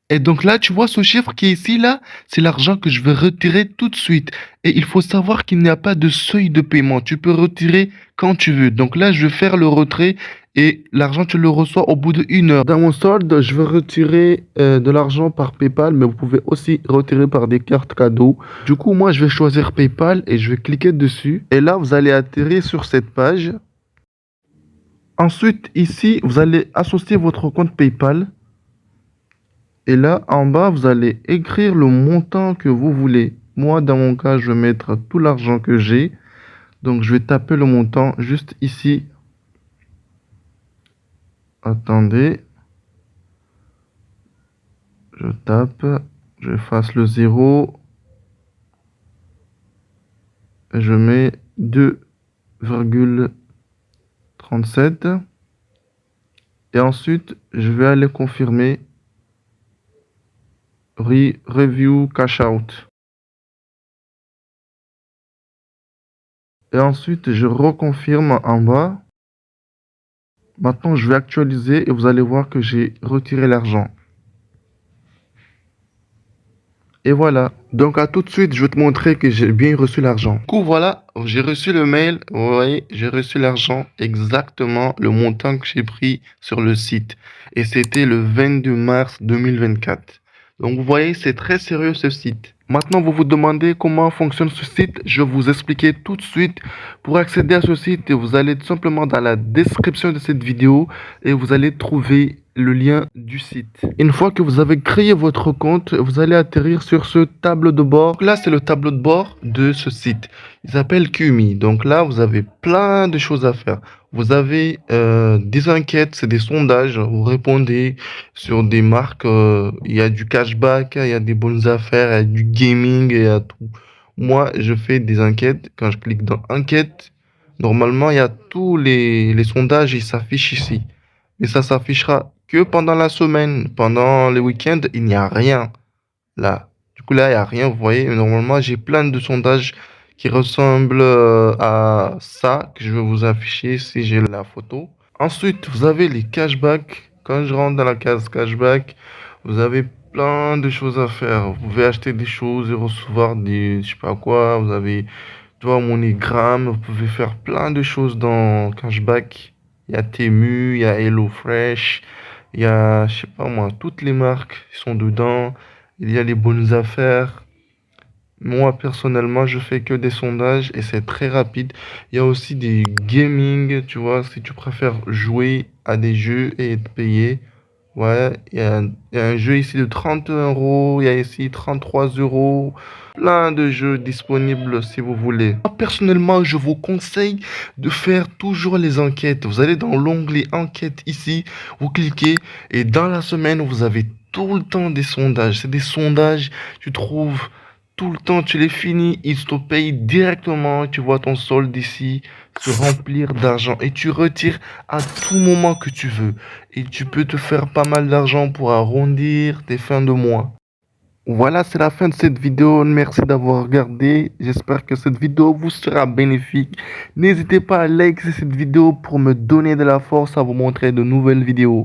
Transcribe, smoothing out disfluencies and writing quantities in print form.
Et donc là, tu vois ce chiffre qui est ici, là, c'est l'argent que je vais retirer tout de suite. Et il faut savoir qu'il n'y a pas de seuil de paiement. Tu peux retirer quand tu veux. Donc là, je vais faire le retrait et l'argent, tu le reçois au bout d'une heure. Dans mon solde, je vais retirer de l'argent par PayPal, mais vous pouvez aussi retirer par des cartes cadeaux. Du coup, moi, je vais choisir PayPal et je vais cliquer dessus. Et là, vous allez atterrir sur cette page. Ensuite, ici, vous allez associer votre compte PayPal. Et là, en bas, vous allez écrire le montant que vous voulez. Moi, dans mon cas, je vais mettre tout l'argent que j'ai. Donc, je vais taper le montant juste ici. Attendez. Je tape. Je fasse le 0. Et je mets 2,37. Et ensuite, je vais aller confirmer. Review cash out. Et ensuite, je reconfirme en bas. Maintenant, je vais actualiser et vous allez voir que j'ai retiré l'argent. Et voilà. Donc à tout de suite, je vais te montrer que j'ai bien reçu l'argent. Du coup, voilà, j'ai reçu le mail. Vous voyez, j'ai reçu l'argent exactement le montant que j'ai pris sur le site. Et c'était le 22 mars 2024. Donc vous voyez, c'est très sérieux ce site. Maintenant, vous vous demandez comment fonctionne ce site. Je vais vous expliquer tout de suite. Pour accéder à ce site, vous allez tout simplement dans la description de cette vidéo et vous allez trouver le lien du site. Une fois que vous avez créé votre compte, vous allez atterrir sur ce tableau de bord. Donc là, c'est le tableau de bord de ce site. Il s'appelle Qumi. Donc là, vous avez plein de choses à faire. Vous avez des enquêtes, c'est des sondages. Vous répondez sur des marques. Il y a du cashback, il y a des bonnes affaires, il y a du gaming, il y a tout. Moi, je fais des enquêtes. Quand je clique dans enquête, normalement, il y a tous les sondages, ils s'affichent ici. Mais ça s'affichera que pendant la semaine. Pendant les week-ends, il n'y a rien là. Du coup, là, il n'y a rien. Vous voyez, normalement, j'ai plein de sondages qui ressemblent à ça que je vais vous afficher si j'ai la photo. Ensuite, vous avez les cashbacks. Quand je rentre dans la case cashback, vous avez plein de choses à faire. Vous pouvez acheter des choses et recevoir des, je sais pas quoi. Vous avez, tu vois, MoneyGram. Vous pouvez faire plein de choses dans cashback. Il y a Temu, il y a HelloFresh, il y a, je sais pas moi, toutes les marques qui sont dedans. Il y a les bonnes affaires. Moi, personnellement, je fais que des sondages et c'est très rapide. Il y a aussi des gaming, tu vois, si tu préfères jouer à des jeux et être payé. Ouais, il y a un jeu ici de 30 euros, il y a ici 33 euros. Plein de jeux disponibles si vous voulez. Moi, personnellement, je vous conseille de faire toujours les enquêtes. Vous allez dans l'onglet enquête ici, vous cliquez et dans la semaine, vous avez tout le temps des sondages. C'est des sondages, tu trouves tout le temps, tu les finis, ils te payent directement. Tu vois ton solde ici se remplir d'argent et tu retires à tout moment que tu veux. Et tu peux te faire pas mal d'argent pour arrondir tes fins de mois. Voilà, c'est la fin de cette vidéo. Merci d'avoir regardé. J'espère que cette vidéo vous sera bénéfique. N'hésitez pas à liker cette vidéo pour me donner de la force à vous montrer de nouvelles vidéos.